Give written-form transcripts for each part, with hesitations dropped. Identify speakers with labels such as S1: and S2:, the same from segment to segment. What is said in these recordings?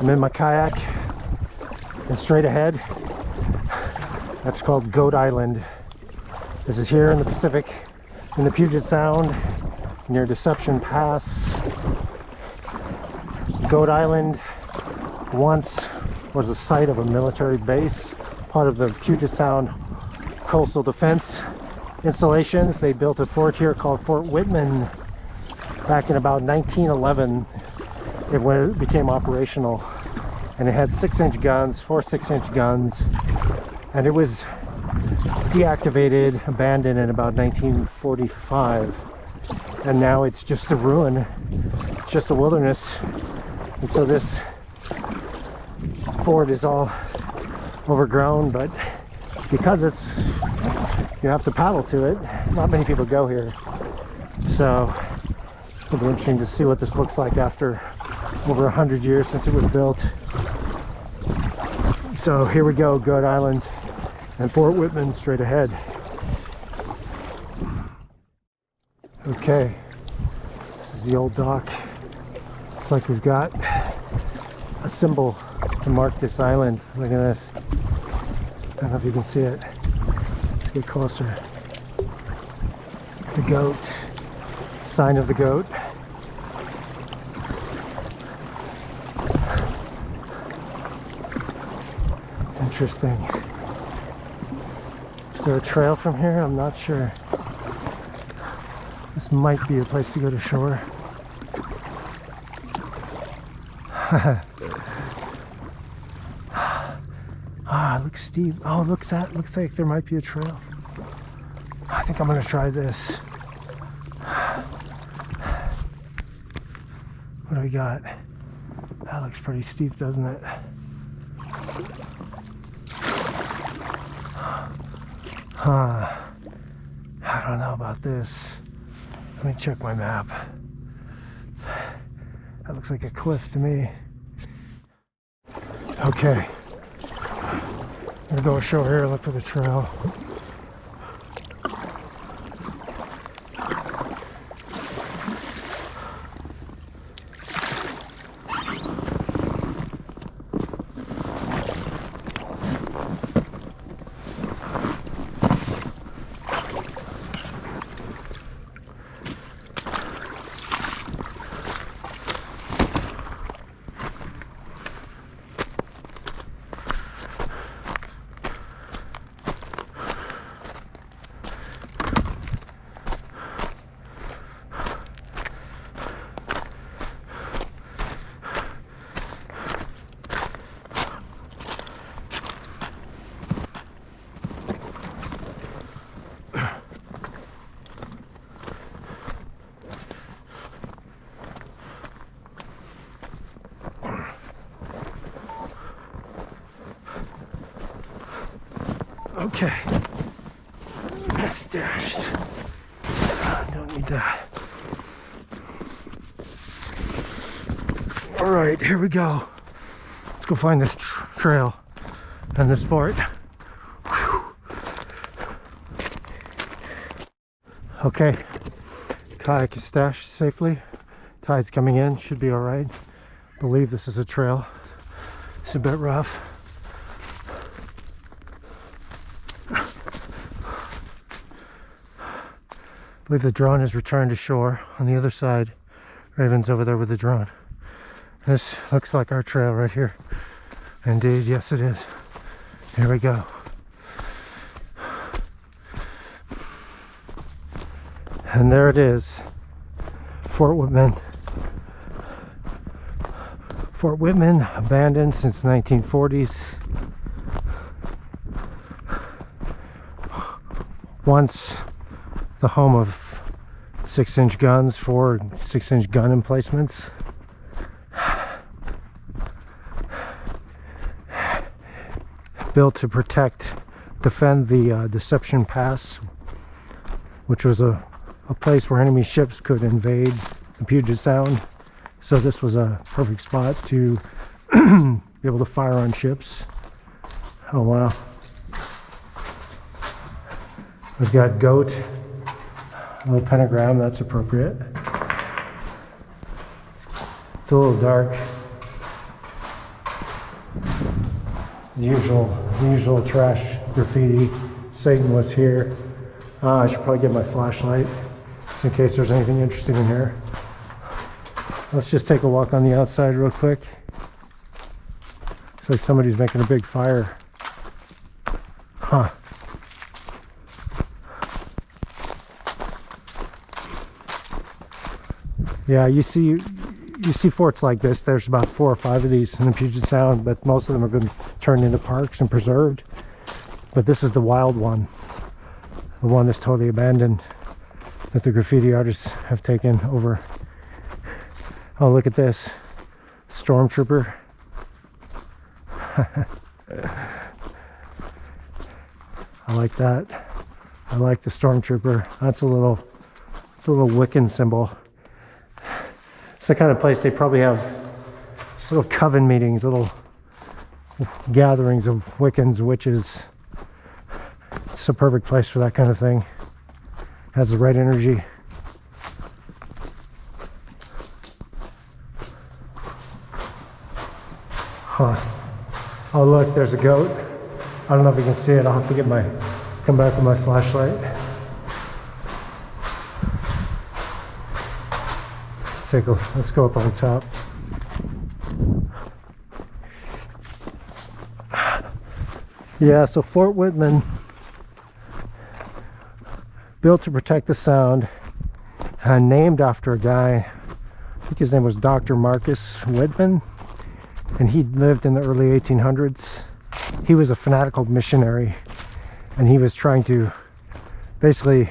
S1: I'm in my kayak, and straight ahead, that's called Goat Island. This is here in the Pacific, in the Puget Sound, near Deception Pass. Goat Island once was the site of a military base, part of the Puget Sound coastal defense installations. They built a fort here called Fort Whitman back in about 1911. It became operational, and it had 6-inch guns, 4 6-inch guns, and it was deactivated, abandoned in about 1945, and now it's just a ruin. It's just a wilderness. And so this fort is all overgrown, but because you have to paddle to it, not many people go here. So it'll be interesting to see what this looks like after over 100 years since it was built. So here we go, Goat Island and Fort Whitman straight ahead. Okay, this is the old dock. Looks like we've got a symbol to mark this island. Look at this. I don't know if you can see it. Let's get closer. The goat. Sign of the goat. Interesting. Is there a trail from here? I'm not sure. This might be a place to go to shore. Ah, it looks steep. Oh, looks like there might be a trail. I think I'm gonna try this. What do we got? That looks pretty steep, doesn't it? I don't know about this. Let me check my map. That looks like a cliff to me. Okay. I'm gonna go ashore here, look for the trail. Okay, that's stashed. Don't need that. All right, here we go. Let's go find this trail and this fort. Whew. Okay, kayak is stashed safely. Tide's coming in, should be all right. Believe this is a trail. It's a bit rough. I believe the drone has returned to shore on the other side. Raven's over there with the drone. This looks like our trail right here. Indeed, yes it is. Here we go. And there it is. Fort Whitman. Fort Whitman, abandoned since 1940s. Once the home of 6-inch guns, 4 6-inch gun emplacements. Built to defend the Deception Pass, which was a place where enemy ships could invade the Puget Sound. So this was a perfect spot to be able to fire on ships. Oh wow. We've got goat. A little pentagram, that's appropriate. It's a little dark. The usual trash graffiti. Satan was here. I should probably get my flashlight just in case there's anything interesting in here. Let's just take a walk on the outside real quick. Looks like somebody's making a big fire. Huh. Yeah, you see forts like this. There's about 4 or 5 of these in the Puget Sound, but most of them have been turned into parks and preserved. But this is the wild one, the one that's totally abandoned, that the graffiti artists have taken over. Oh, look at this, stormtrooper. I like that. I like the stormtrooper. That's a little Wiccan symbol. It's the kind of place they probably have little coven meetings, little gatherings of Wiccans, witches. It's a perfect place for that kind of thing. Has the right energy. Huh. Oh look, there's a goat. I don't know if you can see it. I'll have to come back with my flashlight. Let's go up on top. Yeah, so Fort Whitman, built to protect the Sound, named after a guy, I think his name was Dr. Marcus Whitman, and he lived in the early 1800s. He was a fanatical missionary, and he was trying to basically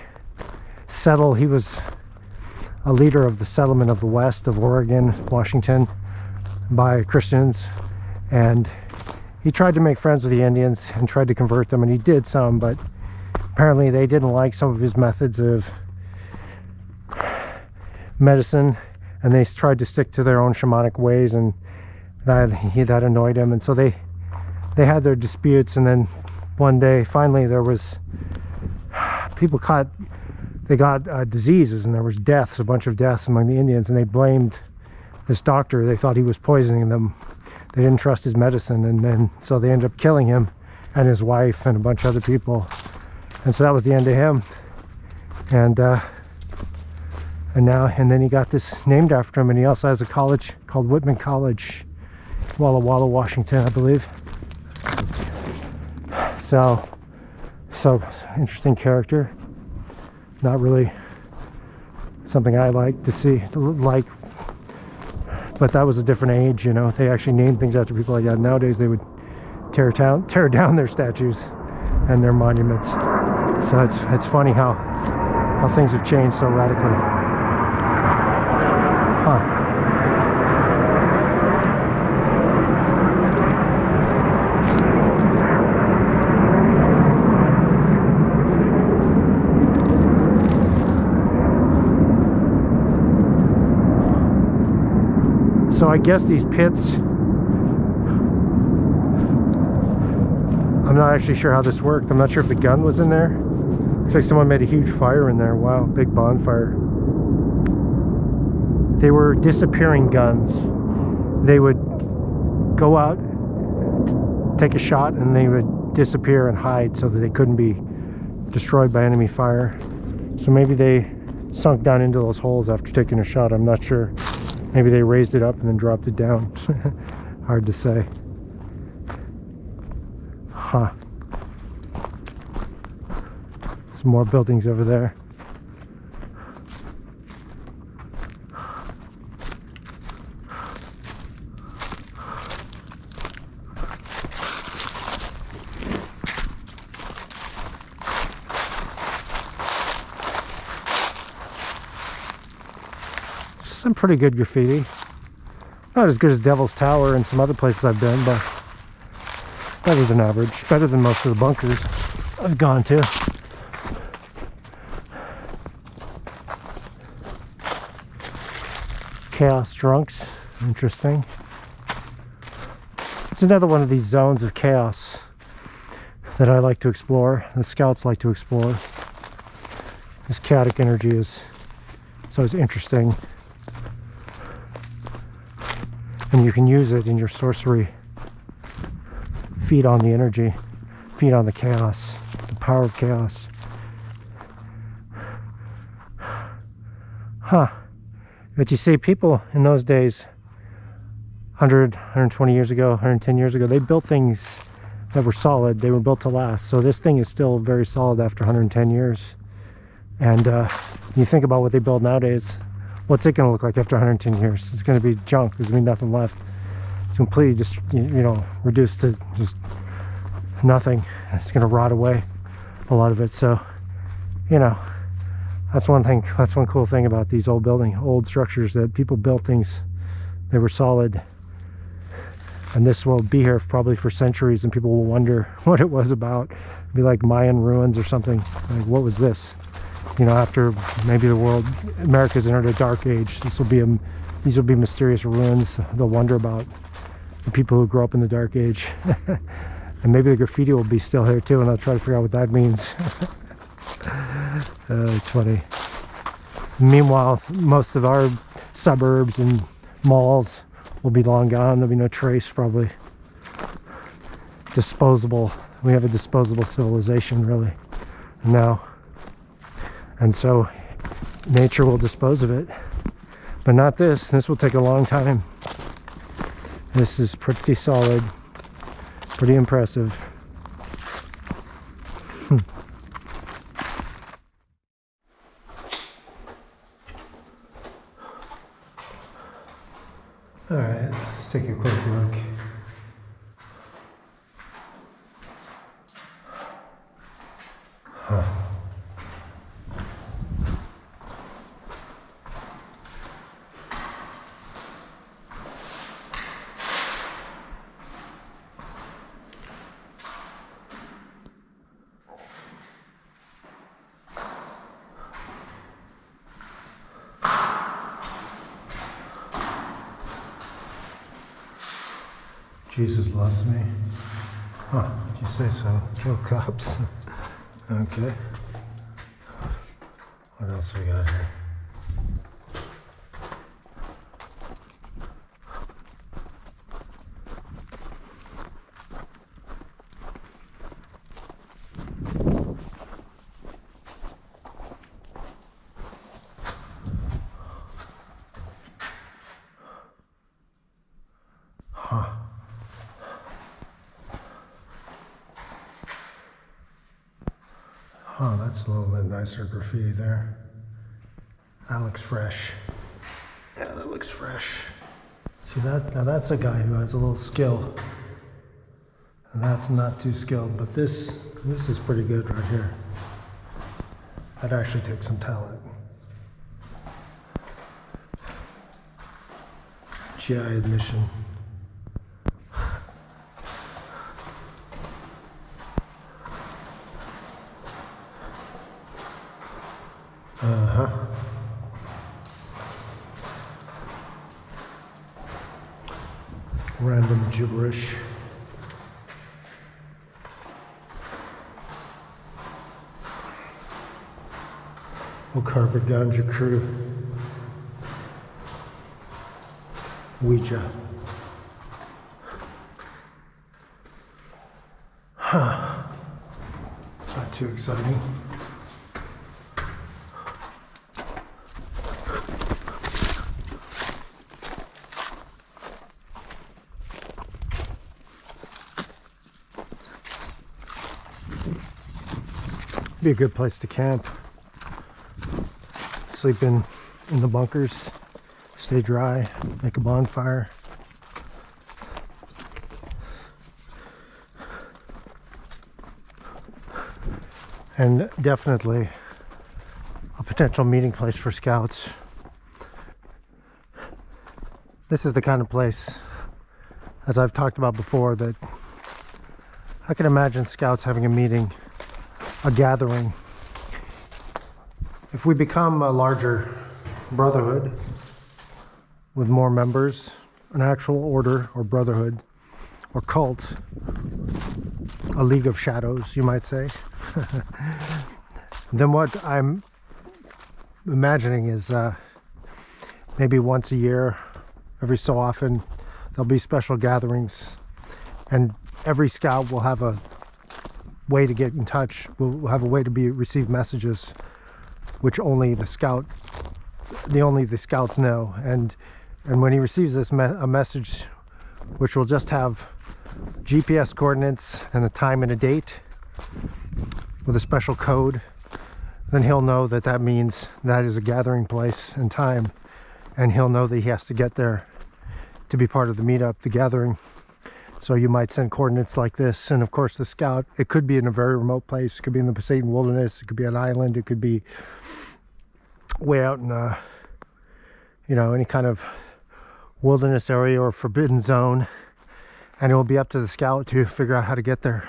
S1: settle. He was a leader of the settlement of the west of Oregon, Washington, by Christians, and he tried to make friends with the Indians and tried to convert them, and he did some, but apparently they didn't like some of his methods of medicine, and they tried to stick to their own shamanic ways, and that annoyed him, and so they had their disputes. And then one day, finally, there was they got diseases, and there was deaths, a bunch of deaths among the Indians, and they blamed this doctor. They thought he was poisoning them. They didn't trust his medicine, and then so they ended up killing him and his wife and a bunch of other people. And so that was the end of him. And then he got this named after him, and he also has a college called Whitman College, Walla Walla, Washington, I believe. So interesting character. Not really something I like to see, but that was a different age, you know. They actually named things after people like that. Nowadays they would tear down their statues and their monuments. So it's funny how things have changed so radically. Huh. So I guess these pits, I'm not actually sure how this worked. I'm not sure if the gun was in there. Looks like someone made a huge fire in there. Wow, big bonfire. They were disappearing guns. They would go out, take a shot, and they would disappear and hide so that they couldn't be destroyed by enemy fire. So maybe they sunk down into those holes after taking a shot. I'm not sure. Maybe they raised it up and then dropped it down. Hard to say. Huh. Some more buildings over there. Some pretty good graffiti. Not as good as Devil's Tower and some other places I've been, but better than average. Better than most of the bunkers I've gone to. Chaos Drunks. Interesting. It's another one of these zones of chaos that I like to explore. The Scouts like to explore. This chaotic energy is always interesting. And you can use it in your sorcery. feed on the energy, feed on the chaos, the power of chaos. Huh. But you see, people in those days, 100, 120 years ago, 110 years ago, they built things that were solid. They were built to last. So this thing is still very solid after 110 years. And you think about what they build nowadays, what's it going to look like after 110 years? It's going to be junk. There's going to be nothing left. It's completely just, you know, reduced to just nothing. It's going to rot away, a lot of it. So, you know, that's one thing. That's one cool thing about these old structures, that people built things. They were solid. And this will be here probably for centuries, and people will wonder what it was about. It'd be like Mayan ruins or something. Like, what was this? You know, after maybe America's entered a dark age, these will be mysterious ruins. They'll wonder about the people who grew up in the dark age. And maybe the graffiti will be still here too, and they'll try to figure out what that means. It's funny. Meanwhile, most of our suburbs and malls will be long gone. There'll be no trace, probably. Disposable. We have a disposable civilization, really, now. And so nature will dispose of it. But not this. This will take a long time. This is pretty solid. Pretty impressive. All right, let's take a quick look. Jesus loves me. Huh, did you say so? Kill cops. Okay. What else we got here? Huh. Oh, that's a little bit nicer graffiti there. That looks fresh. Yeah, that looks fresh. See that? Now that's a guy who has a little skill. And that's not too skilled, but this is pretty good right here. That actually takes some talent. GI admission. Uh-huh. Random gibberish. Okarba Ganja Crew. Ouija. Huh. Not too exciting. Be a good place to camp. Sleep in the bunkers, stay dry, make a bonfire. And definitely a potential meeting place for scouts. This is the kind of place, as I've talked about before, that I can imagine scouts having a meeting, a gathering. If we become a larger brotherhood with more members, an actual order or brotherhood or cult, a league of shadows, you might say, then what I'm imagining is maybe once a year, every so often, there'll be special gatherings, and every scout will have a way to get in touch, will have a way to receive messages which only the scouts know. And when he receives this a message which will just have GPS coordinates and a time and a date with a special code, then he'll know that that means that is a gathering place and time, and he'll know that he has to get there to be part of the meetup, the gathering. So you might send coordinates like this, and of course the scout, it could be in a very remote place, it could be in the Poseidon Wilderness, it could be an island, it could be way out in any kind of wilderness area or forbidden zone, and it will be up to the scout to figure out how to get there,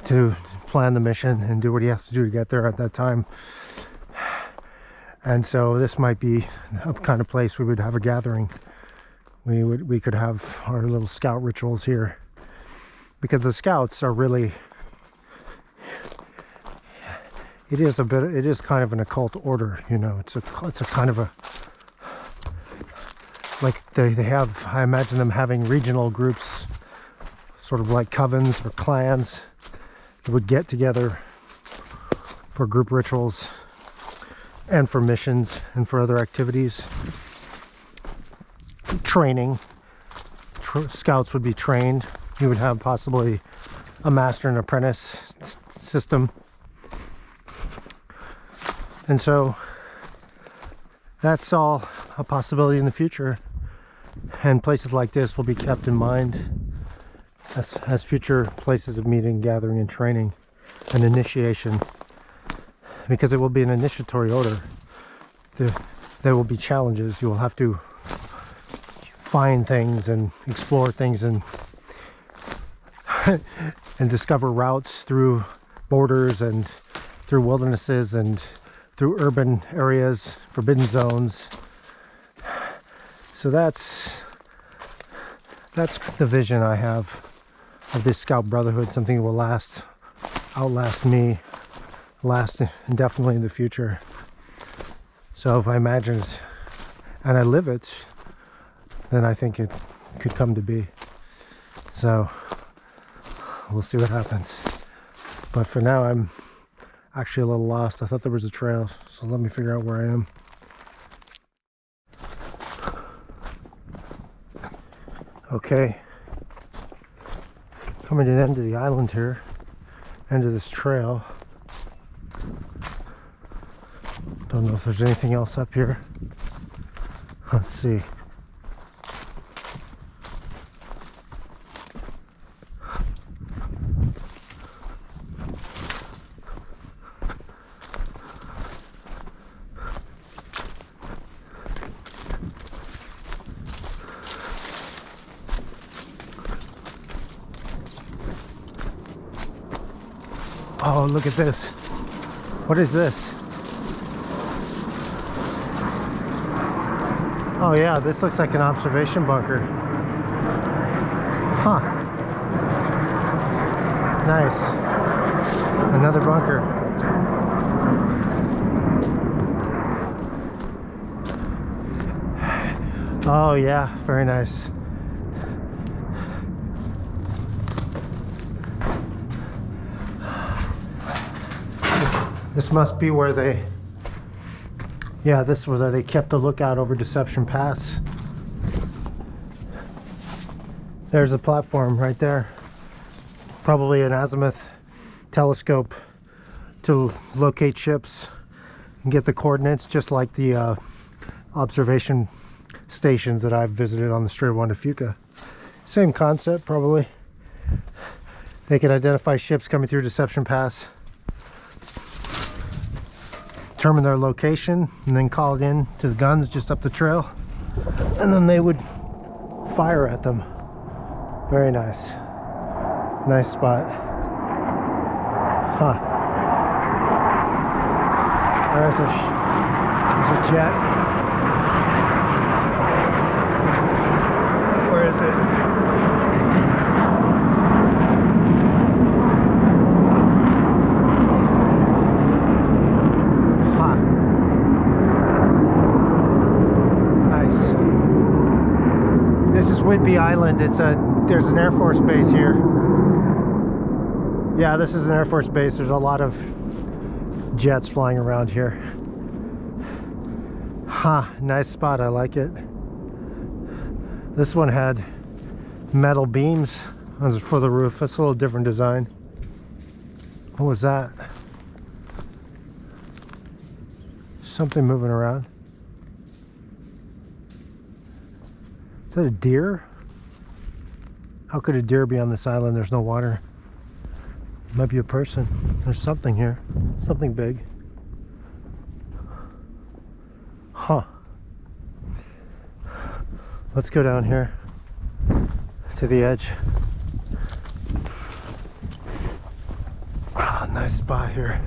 S1: to plan the mission and do what he has to do to get there at that time. And so this might be a kind of place we would have a gathering. We could have our little scout rituals here, because the scouts are really, it is kind of an occult order, it's a kind of a, like they have, I imagine them having regional groups, sort of like covens or clans that would get together for group rituals and for missions and for other activities. Training. Scouts would be trained. You would have possibly a master and apprentice system. And so that's all a possibility in the future. And places like this will be kept in mind as future places of meeting, gathering, and training and initiation. Because it will be an initiatory order. There will be challenges. You will have to find things and explore things and and discover routes through borders and through wildernesses and through urban areas, forbidden zones. So that's the vision I have of this Scout Brotherhood, something that will outlast me, last indefinitely in the future. So if I imagine it and I live it, then I think it could come to be. So we'll see what happens. But for now, I'm actually a little lost. I thought there was a trail, so let me figure out where I am. Okay, coming to the end of the island here, end of this trail. Don't know if there's anything else up here. Let's see. Oh, look at this. What is this? Oh yeah, this looks like an observation bunker. Huh. Nice. Another bunker. Oh yeah, very nice. This must be where they, yeah, this was where they kept a lookout over Deception Pass. There's a platform right there. Probably an azimuth telescope to locate ships and get the coordinates, just like the observation stations that I've visited on the Strait of Juan de Fuca. Same concept, probably. They can identify ships coming through Deception Pass, determine their location, and then call it in to the guns just up the trail, and then they would fire at them. Very nice. Nice spot. Huh. There's a jet. Where is it? This is Whidbey Island. There's an Air Force base here. Yeah, this is an Air Force base. There's a lot of jets flying around here. Nice spot. I like it. This one had metal beams for the roof. That's a little different design. What was that? Something moving around. Is that a deer? How could a deer be on this island? There's no water. It might be a person. There's something here. Something big. Huh. Let's go down here to the edge. Nice spot here.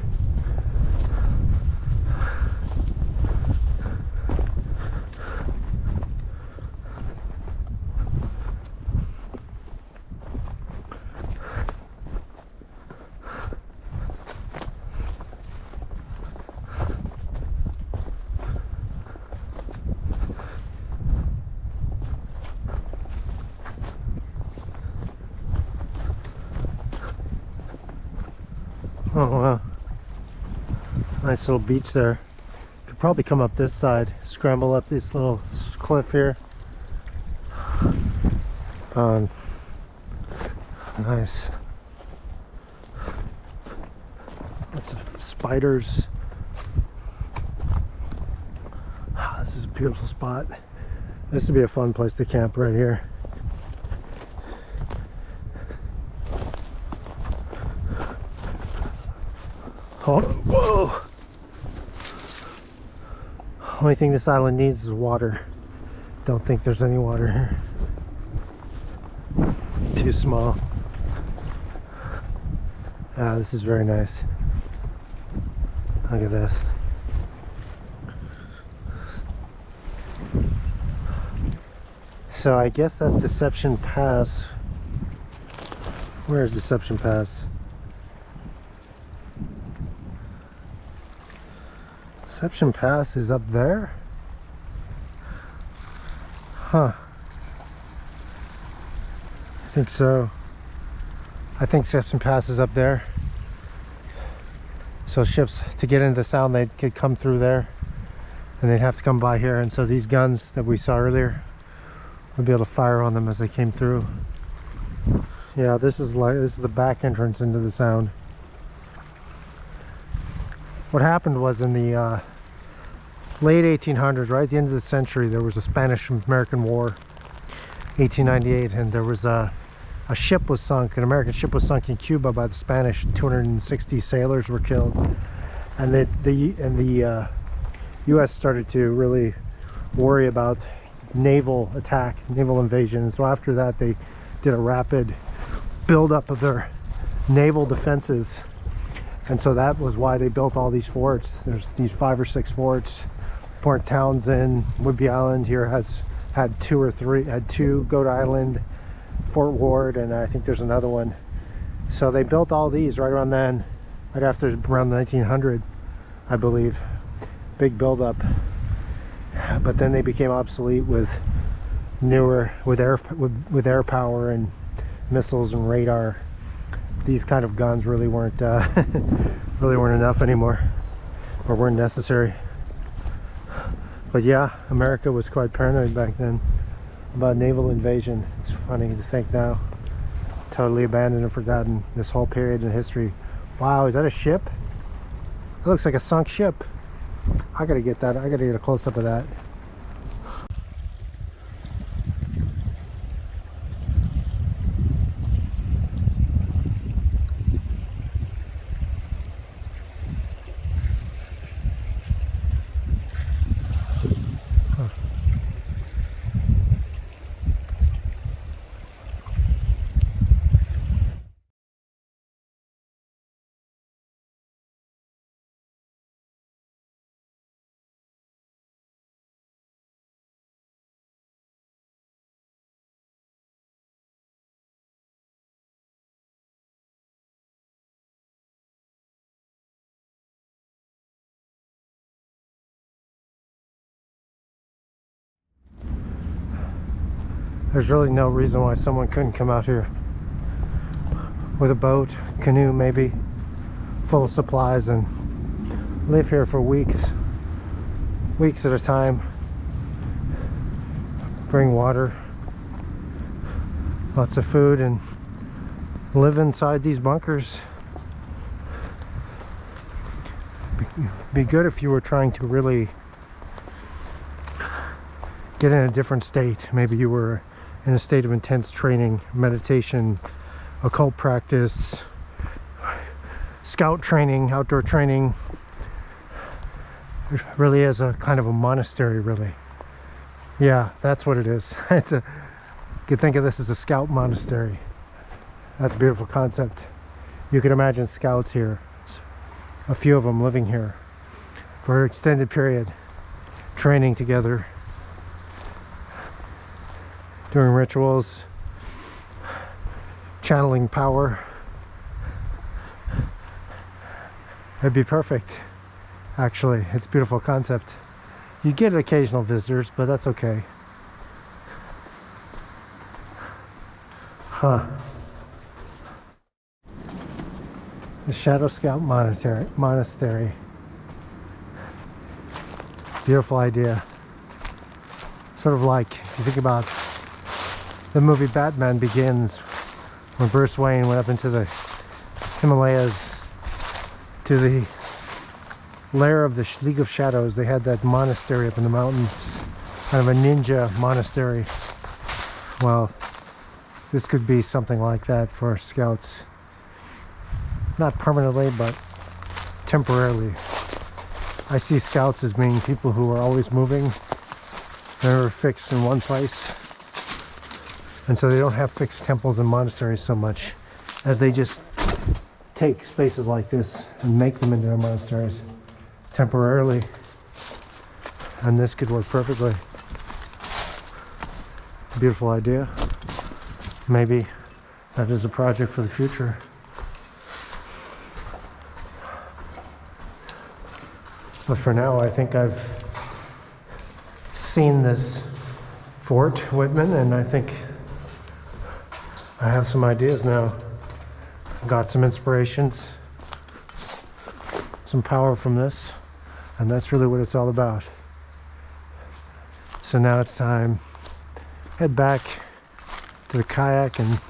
S1: Oh wow, nice little beach there. Could probably come up this side, scramble up this little cliff here. Nice. Lots of spiders. This is a beautiful spot. This would be a fun place to camp right here. Oh, whoa! Only thing this island needs is water. Don't think there's any water here. Too small. This is very nice. Look at this. So I guess that's Deception Pass. Where is Deception Pass? Deception Pass is up there? Huh. I think so. I think Deception Pass is up there. So ships, to get into the sound, they could come through there. And they'd have to come by here. And so these guns that we saw earlier, we'd be able to fire on them as they came through. Yeah, this is the back entrance into the sound. What happened was in the late 1800s, right at the end of the century, there was a Spanish-American War, 1898, and there was a ship was sunk, an American ship was sunk in Cuba by the Spanish. 260 sailors were killed, and the U.S. started to really worry about naval attack, naval invasion. And so after that, they did a rapid buildup of their naval defenses. And so that was why they built all these forts. There's these 5 or 6 forts. Port Townsend, Whidbey Island here had 2 or 3, had 2, Goat Island, Fort Ward, and I think there's another one. So they built all these right around then, right after around 1900, I believe. Big buildup. But then they became obsolete with air power and missiles and radar. These kind of guns really weren't enough anymore, or weren't necessary. But yeah, America was quite paranoid back then about naval invasion. It's funny to think now. Totally abandoned and forgotten this whole period in history. Wow, is that a ship? It looks like a sunk ship. I gotta get that. I gotta get a close-up of that. There's really no reason why someone couldn't come out here with a boat, canoe maybe, full of supplies, and live here for weeks at a time. Bring water, lots of food, and live inside these bunkers. Be good if you were trying to really get in a different state. Maybe you were in a state of intense training, meditation, occult practice, scout training, outdoor training. It really is a kind of a monastery, really. Yeah, that's what it is. You could think of this as a scout monastery. That's a beautiful concept. You could imagine scouts here, a few of them living here for an extended period, training together, doing rituals, channeling power. It'd be perfect, actually. It's a beautiful concept. You get occasional visitors, but that's okay. Huh. The Shadow Scout Monastery. Beautiful idea. Sort of like, if you think about the movie Batman Begins, when Bruce Wayne went up into the Himalayas to the lair of the League of Shadows. They had that monastery up in the mountains, kind of a ninja monastery. Well, this could be something like that for scouts. Not permanently, but temporarily. I see scouts as being people who are always moving, never fixed in one place. And so they don't have fixed temples and monasteries so much as they just take spaces like this and make them into their monasteries temporarily. And this could work perfectly. Beautiful idea. Maybe that is a project for the future. But for now, I think I've seen this Fort Whitman, and I think I have some ideas now. Got some inspirations, some power from this, and that's really what it's all about. So now it's time head back to the kayak and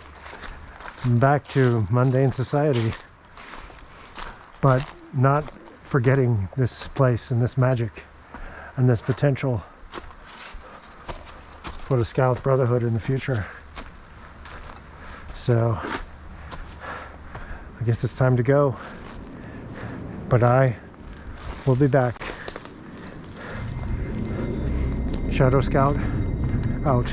S1: back to mundane society, but not forgetting this place and this magic and this potential for the Scout Brotherhood in the future. So I guess it's time to go, but I will be back. Shadow Scout out.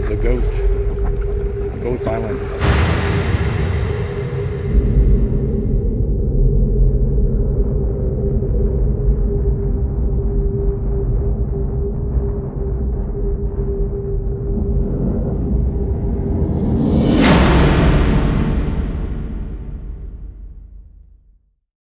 S2: the Goat's Island.